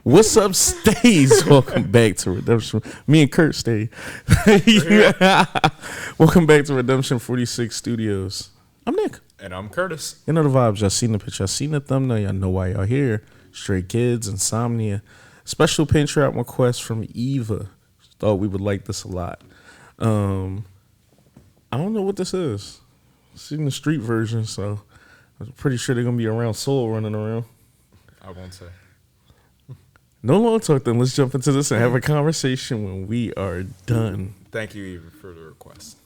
What's up, stays? Welcome back to Redemption. Me and Kurt stay. Welcome back to Redemption 46 Studios. I'm Nick. And I'm Curtis. You know the vibes. Y'all seen the picture. Y'all seen the thumbnail. Y'all know why y'all here. Stray Kids, Insomnia. Special Patreon request from Eva. Thought we would like this a lot. I don't know what this is. Seen the street version, so I'm pretty sure they're going to be around Soul running around. I won't say. No long talk then. Let's jump into this and have a conversation when we are done. Thank you, Eva, for the request.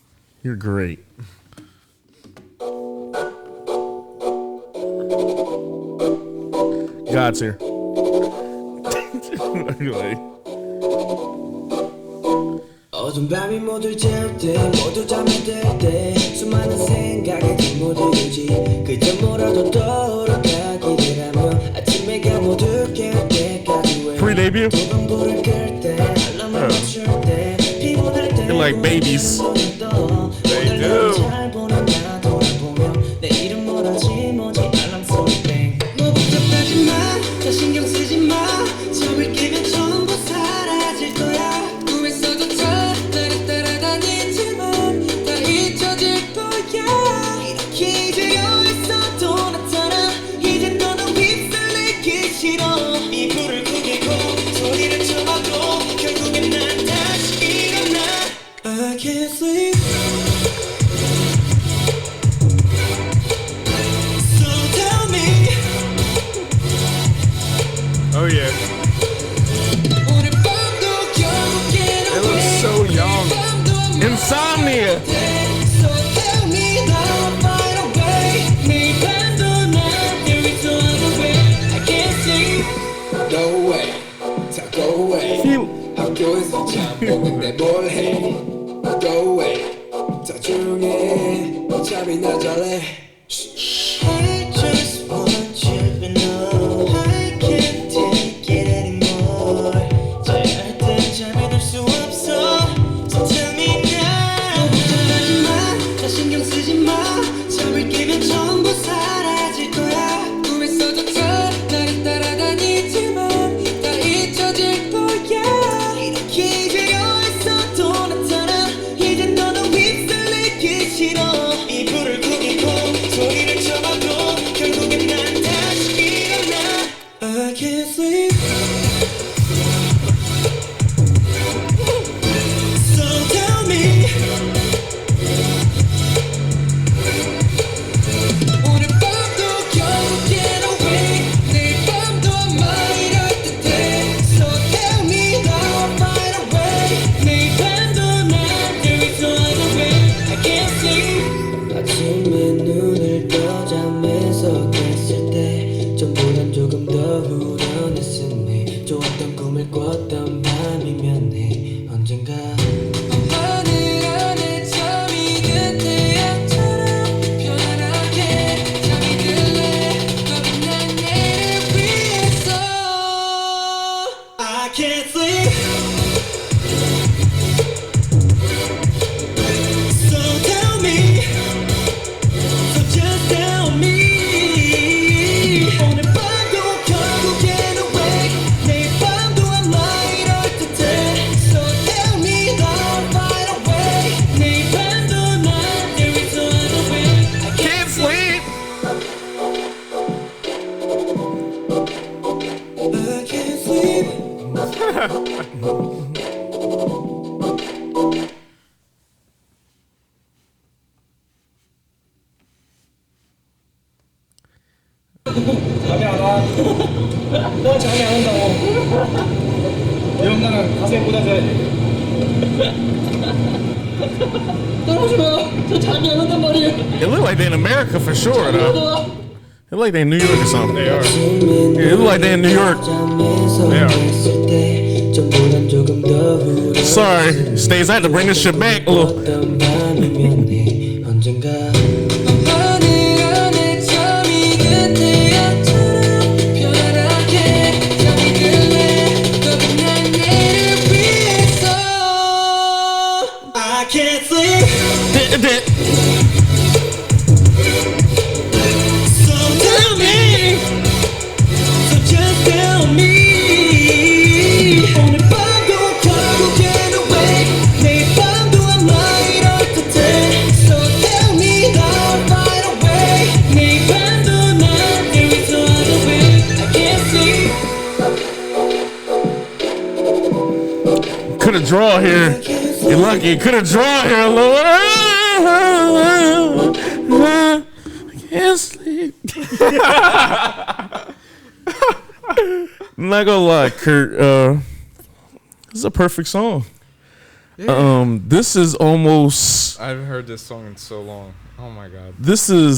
You're great. God's here. Like, 어둠 밤이 모두 재울 때 모두 잠이 들 때 수많은 생각에 모두 유지 그저 뭐라도 떠오르다기를 하며 아침에 모두 깨울 때까지 왜 pre-debut? 불을 끌 때 알람을 맞출 때 피곤할 때 You're like babies. They do. 잘 보는 나 돌아보며 내 이름 뭐라지 뭐지 알람 소리 땡 뭐 복잡하지 마 신경 쓰지 마 잠을 깨면 전부 사라질 거야 꿈에서조차 나를 따라다니지만 다 잊혀질 거야 이렇게 되어 있어도 나타나 이제 너는 휩쓸리기 싫어 이 불을 구기고 소리를 쳐봐도 결국엔 난 다시 일어나 I can't sleep So tell me Oh, yeah. 오늘 밤도 결국엔 It looks so young. Insomnia. So tell me now right away 네 밤도 난 there is no other way I can't sleep Go away 다 go away 학교에서 잠 오는데 뭘 해 Go away 다 조용해 잠이 나잘래 I just want you to know I can't take it anymore 절대 잠이 들 수 없어 So tell me now 걱정하지 마 다 신경 쓰지 마 잠을 깨면 전부 사라질 거야 꿈에서조차 나를 따라다니지만 다 잊혀질 거야 이렇게 되어 있어도 나타나 이제 너는 휩쓸리기 싫어 이 불을 구기고 소리를 쳐봐도 결국엔 난 다시 일어나 I can't sleep So tell me 오늘 밤도 결국엔 awake 내일 밤도 아마 이럴 듯해 So tell me now right away 내일 밤도 난 there is no other way I can't sleep 아침에 눈을 떠 잠에서 깼을 때 전보단 조금 더 후련했으니 좋았던 꿈을 꿨던 밤이면 해 언젠가 하늘 안에 잠이 든 태양처럼 편안하게 잠이 들래 겁이 난 얘를 위해서 I can't sleep So tell me So just tell me 오늘 밤도 결국엔 awake 내일 밤도 아마 이럴 듯해 So tell me now right away 내일 밤도 난 there is no other way I Can't sleep. can't sleep 잠이 안 와. 너 잠이 안 온다고. 이런 나는 가슴에 꽂아줘야 돼. 떨어지 마. 저 잠이 안 온단 말이에요. It look like they in America for sure, though. It look like they in New York or something. They are. Yeah, it look like they in New York. Sorry, Stays. I had to bring this shit back a little. 언젠가 하늘 안에 잠이 든 태양처럼 편안하게 잠이 들래 겁이 난 얘를 위해서 I can't sleep So tell me So just tell me have drawn here. You're lucky. You could have drawn here, Lord. I can't sleep. I'm not gonna lie, Kurt. This is a perfect song. Yeah. This is almost. I haven't heard this song in so long. Oh my god. This in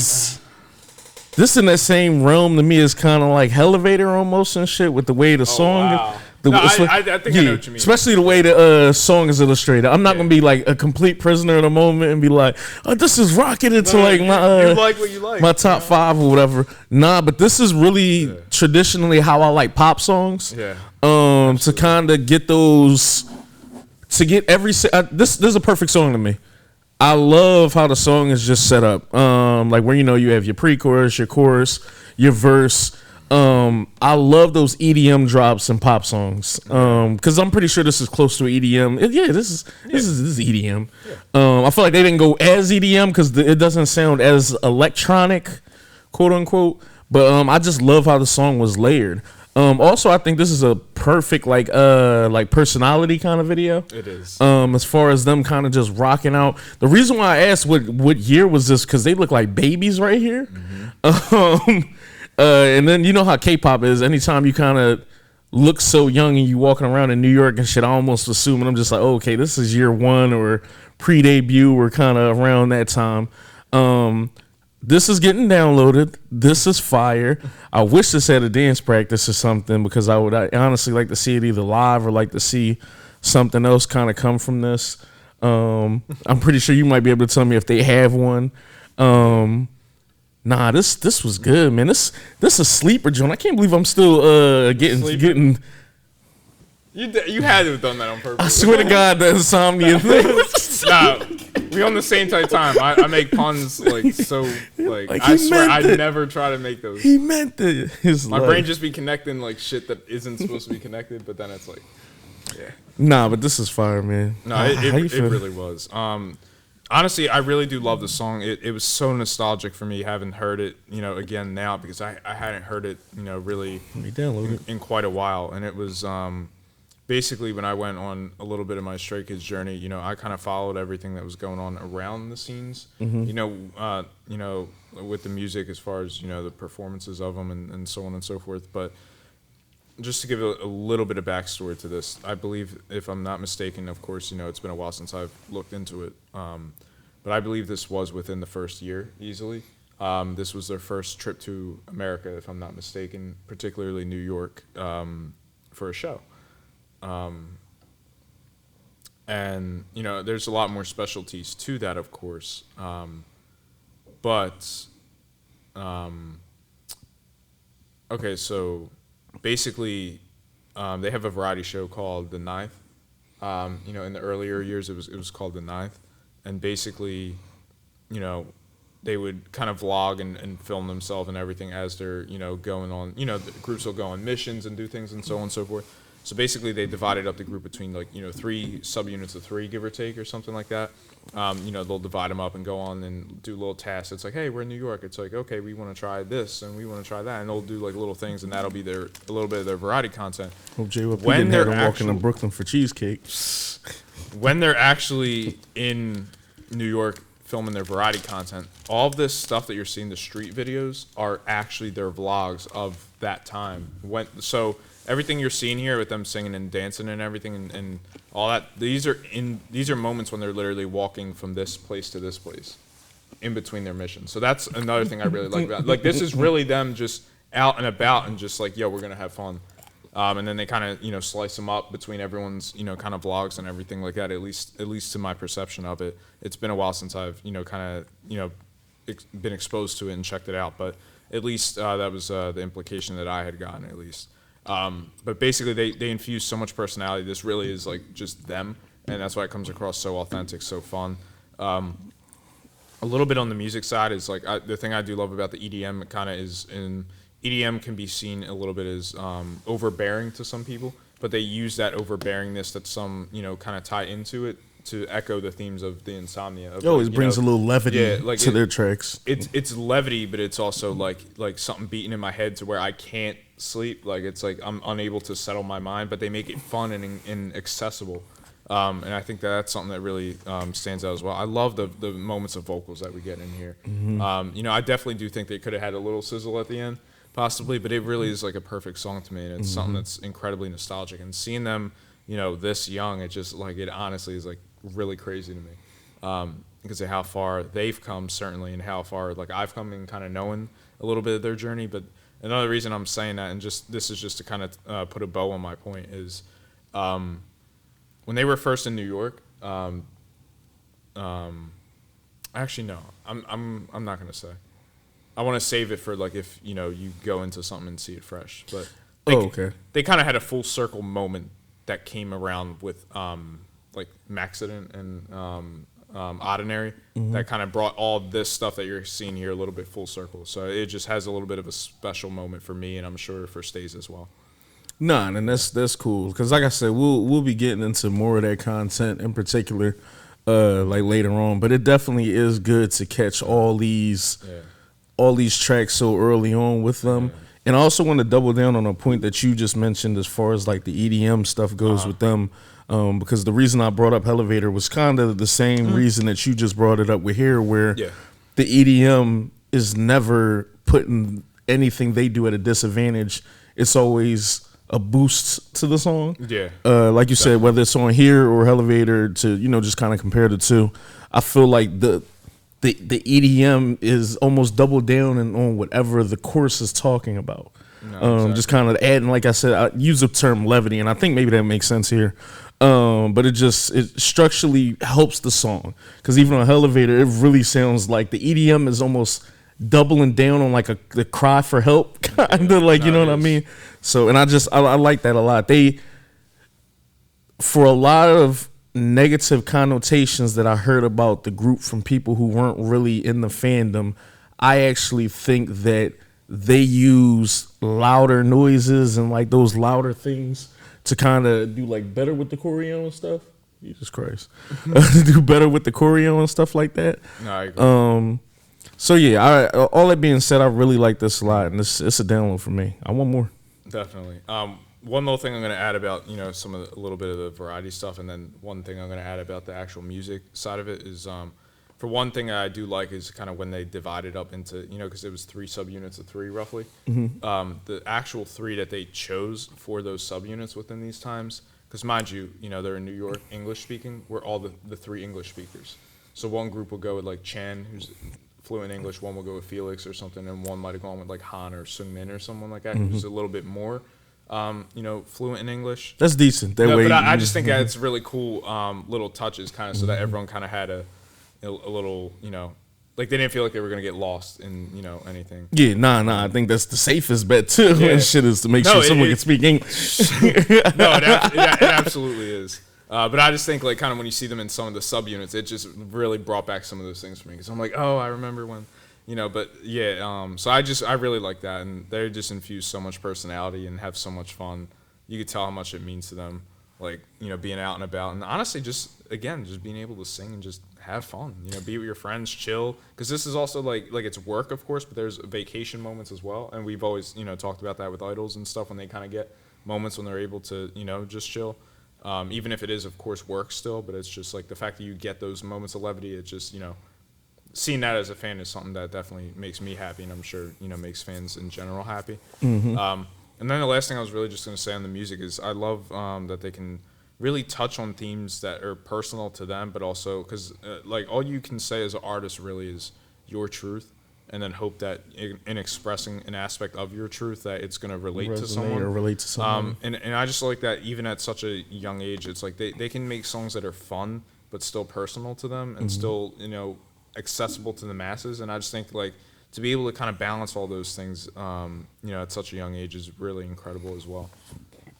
that same realm to me is kind of like Elevator almost and shit with the way the song. Wow. The, No, it's like- I think I know what you mean. Especially the way the song is illustrated. I'm not gonna be like a complete prisoner in a moment and be like, "Oh, this is rocking into like my you like what you like. my top 5 or whatever." Nah, but this is really traditionally how I like pop songs. Yeah. To kind of get those, to get every this is a perfect song to me. I love how the song is just set up. Like where you have your pre-chorus, your chorus, your verse. I love those EDM drops in pop songs. Because I'm pretty sure this is close to EDM. This is EDM. I feel like they didn't go as EDM because it doesn't sound as electronic, quote unquote. But I just love how the song was layered. Also, I think this is a perfect like personality kind of video. It is. As far as them kind of just rocking out. The reason why I asked what year was this, because they look like babies right here. Mm-hmm. And then you know how K-pop is. Anytime you kind of look so young and you walking around in New York and shit, I almost assume, and I'm just like, oh, okay, this is year 1 or pre-debut or kind of around that time. This is getting downloaded. This is fire. I wish this had a dance practice or something, because I honestly like to see it either live or like to see something else kind of come from this. I'm pretty sure you might be able to tell me if they have one. Nah, this was good, man. This is a sleeper joint. I can't believe I'm still getting. You had to have done that on purpose. I swear to God, the Insomnia thing. Nah, we on the same type time. I make puns like so like Like, I he swear meant I it. never try to make those. He meant it. My brain just be connecting like shit that isn't supposed to be connected, but then it's like, yeah. Nah, but this is fire, man. No, How you it feel? really was. Honestly, I really do love the song. It was so nostalgic for me having heard it, again now, because I hadn't heard it, really Let me download it. in quite a while. And it was basically when I went on a little bit of my Stray Kids journey, I kind of followed everything that was going on around the scenes, with the music as far as, the performances of them and so on and so forth. But just to give a little bit of backstory to this, I believe, if I'm not mistaken, of course, it's been a while since I've looked into it, but I believe this was within the first year, easily. This was their first trip to America, if I'm not mistaken, particularly New York, for a show. And, there's a lot more specialties to that, of course, but, okay, so basically, they have a variety show called The Ninth. In the earlier years, it was called The Ninth, and basically, they would kind of vlog and film themselves and everything as they're going on. The groups will go on missions and do things and so on and so forth. So basically, they divided up the group between 3 subunits of 3, give or take, or something like that. They'll divide them up and go on and do little tasks. It's like, hey, we're in New York. It's like, okay, we want to try this and we want to try that, and they'll do like little things, and that'll be a little bit of their variety content. Hope Jay Whip When didn't they're have them walking to actual- Brooklyn for cheesecake. When they're actually in New York filming their variety content, all of this stuff that you're seeing, the street videos, are actually their vlogs of that time. So everything you're seeing here with them singing and dancing and everything and all that, these are moments when they're literally walking from this place to this place in between their missions. So that's another thing I really like about it. Like, this is really them just out and about and just like, yo, we're gonna have fun. And then they kind of slice them up between everyone's kind of vlogs and everything like that. At least to my perception of it. It's been a while since I've kind of been exposed to it and checked it out. But at least that was the implication that I had gotten, at least. But basically, they infuse so much personality. This really is like just them, and that's why it comes across so authentic, so fun. A little bit on the music side is like the thing I do love about the EDM kind of is EDM can be seen a little bit as overbearing to some people, but they use that overbearingness that some kind of tie into it to echo the themes of the Insomnia. It always brings a little levity to their tracks. It's levity, but it's also like something beating in my head to where I can't sleep. Like, it's like I'm unable to settle my mind, but they make it fun and accessible. And I think that's something that really stands out as well. I love the moments of vocals that we get in here. You know, I definitely do think they could have had a little sizzle at the end, possibly, but it really is like a perfect song to me, and it's something that's incredibly nostalgic. And seeing them, you know, this young, it just like it honestly is like really crazy to me, because of how far they've come certainly, and how far like I've come in kind of knowing a little bit of their journey. But another reason I'm saying that, and just this is just to kind of put a bow on my point, is when they were first in New York. Actually, no, I'm not gonna say. I want to save it for like if you know you go into something and see it fresh. But they kind of had a full circle moment that came around with like Maxident and Ordinary that kind of brought all this stuff that you're seeing here a little bit full circle. So it just has a little bit of a special moment for me, and I'm sure for Stays as well. Nah, and that's cool because, like I said, we'll be getting into more of that content in particular, like later on. But it definitely is good to catch all these tracks so early on with them. Yeah. And I also want to double down on a point that you just mentioned as far as like the EDM stuff goes with them, because the reason I brought up Elevator was kind of the same reason that you just brought it up with here, where the EDM is never putting anything they do at a disadvantage. It's always a boost to the song. Yeah. Like you said, whether it's on here or Elevator, to, you know, just kind of compare the two, I feel like the EDM is almost double down on whatever the chorus is talking about. No, exactly. Just kind of adding, like I said, I use the term levity, and I think maybe that makes sense here. But it structurally helps the song, because even on Elevator, it really sounds like the EDM is almost doubling down on like the cry for help, kind of like, you know what I mean? So, and I like that a lot. They, for a lot of negative connotations that I heard about the group from people who weren't really in the fandom, I actually think that they use louder noises and like those louder things to kind of do like better with the choreo and stuff. Jesus Christ. Do better with the choreo and stuff like that. No, I agree. So yeah, all that being said, I really like this a lot, and it's a download for me. I want more. Definitely. One little thing I'm going to add about, you know, a little bit of the variety stuff, and then one thing I'm going to add about the actual music side of it is, for one thing I do like is kind of when they divided up into, you know, because it was 3 subunits of 3 roughly. The actual 3 that they chose for those subunits within these times, because mind you, you know, they're in New York, English speaking, we're all the 3 English speakers. So one group will go with like Chan, who's fluent English, one will go with Felix or something, and one might have gone with like Han or Sungmin or someone like that, who's a little bit more, you know, fluent in English. That's decent. That way, but I just think that's really cool little touches, kind of, so that everyone kind of had a little, you know, like they didn't feel like they were gonna get lost in, you know, anything. Yeah, nah. I think that's the safest bet too. Yeah. And shit is to make sure someone can speak English. No, it absolutely is. But I just think like kind of when you see them in some of the subunits, it just really brought back some of those things for me, because I'm like, oh, I remember when, you know. But yeah, so I really like that, and they just infuse so much personality and have so much fun. You could tell how much it means to them, like, you know, being out and about, and honestly, just being able to sing and just have fun, you know, be with your friends, chill, because this is also like it's work, of course, but there's vacation moments as well, and we've always, you know, talked about that with idols and stuff, when they kind of get moments when they're able to, you know, just chill. Even if it is, of course, work still, but it's just like the fact that you get those moments of levity, it just, you know, seeing that as a fan is something that definitely makes me happy, and I'm sure, you know, makes fans in general happy. And then the last thing I was really just going to say on the music is I love that they can really touch on themes that are personal to them, but also because like all you can say as an artist really is your truth, and then hope that in expressing an aspect of your truth that it's going to relate to someone. Or relate to someone. And I just like that even at such a young age, it's like they can make songs that are fun but still personal to them, and still, you know, accessible to the masses. And I just think like to be able to kind of balance all those things, you know, at such a young age is really incredible as well.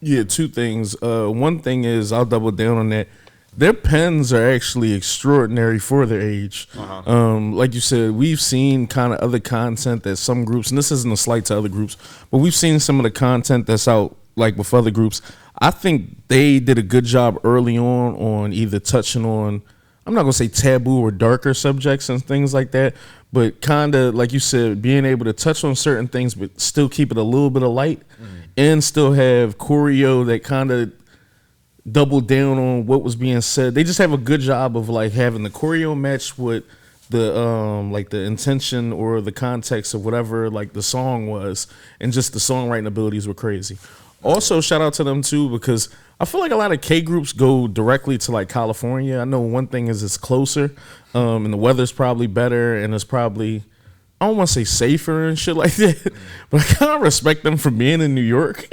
Yeah, 2 things. One thing is, I'll double down on that. Their pens are actually extraordinary for their age. Like you said, we've seen kind of other content that some groups, and this isn't a slight to other groups, but we've seen some of the content that's out like with other groups. I think they did a good job early on either touching on, I'm not going to say taboo or darker subjects and things like that, but kind of, like you said, being able to touch on certain things but still keep it a little bit of light, and still have choreo that kind of double down on what was being said. They just have a good job of like having the choreo match with the like the intention or the context of whatever like the song was, and just the songwriting abilities were crazy. Also, shout out to them too, because I feel like a lot of K groups go directly to like California. I know one thing is it's closer, and the weather's probably better, and it's probably, I don't want to say safer and shit like that, but I kind of respect them for being in New York.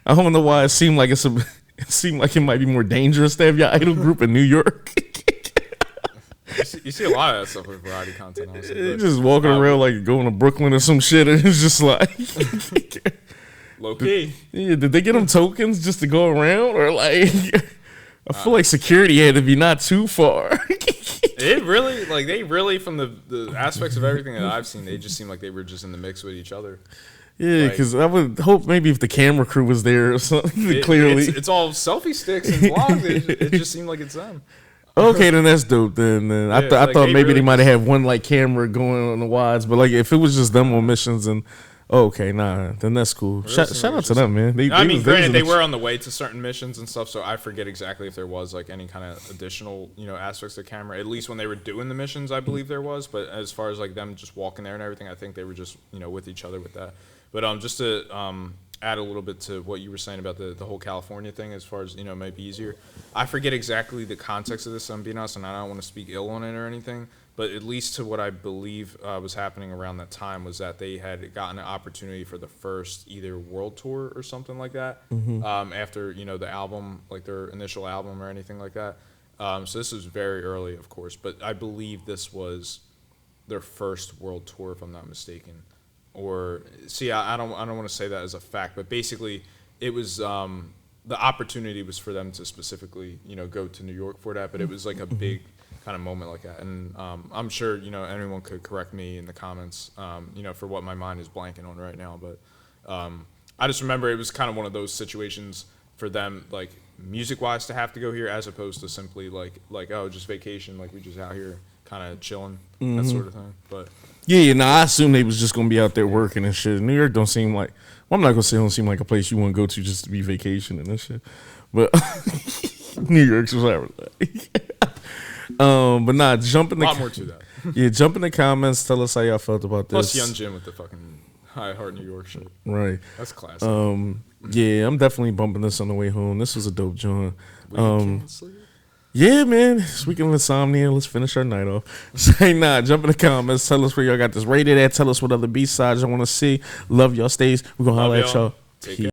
I don't know why it seemed like it might be more dangerous to have your idol group in New York. You see a lot of that stuff with variety content. Honestly, They're just walking around like going to Brooklyn or some shit, and it's just like low key. Yeah, did they get them tokens just to go around, or like? I feel like security had to be not too far. It really, like, they really, from the aspects of everything that I've seen, they just seem like they were just in the mix with each other. Yeah, because I would hope maybe if the camera crew was there or something. Clearly, it's all selfie sticks and vlogs. It just seemed like it's them. Okay, then that's dope. Then Yeah, I thought maybe really they might have had one like camera going on the wides, but like if it was just them on missions and okay, nah, then that's cool. Shout out to them, man. Granted, they were on the way to certain missions and stuff, so I forget exactly if there was like any kind of additional aspects of the camera. At least when they were doing the missions, I believe there was. But as far as like them just walking there and everything, I think they were just with each other with that. But just to add a little bit to what you were saying about the whole California thing, as far as it might be easier. I forget exactly the context of this, I'm being honest, and I don't want to speak ill on it or anything, but at least to what I believe was happening around that time was that they had gotten an opportunity for the first either world tour or something like that after the album, like their initial album or anything like that. So this was very early, of course, but I believe this was their first world tour, if I'm not mistaken. Or see, I don't want to say that as a fact, but basically, it was the opportunity was for them to specifically go to New York for that. But it was like a big kind of moment like that, and I'm sure anyone could correct me in the comments, for what my mind is blanking on right now. But I just remember it was kind of one of those situations for them, like music wise, to have to go here as opposed to simply like oh, just vacation, like we just out here kind of chilling, that sort of thing. But yeah, I assume they was just gonna be out there working and shit. New York don't seem like, well, I'm not gonna say it don't seem like a place you want to go to just to be vacationing and shit, but New York's whatever. But nah, jump in the a lot more to that. Yeah, jump in the comments. Tell us how y'all felt about this. Plus Young Jim with the fucking I Heart New York shit. Right. That's classic. Yeah, I'm definitely bumping this on the way home. This was a dope joint. Yeah, man. Speaking of Insomnia, let's finish our night off. Say nah, jump in the comments. Tell us where y'all got this rated at. Tell us what other B-sides y'all want to see. Love y'all stays. We're going to holler at y'all. Take care.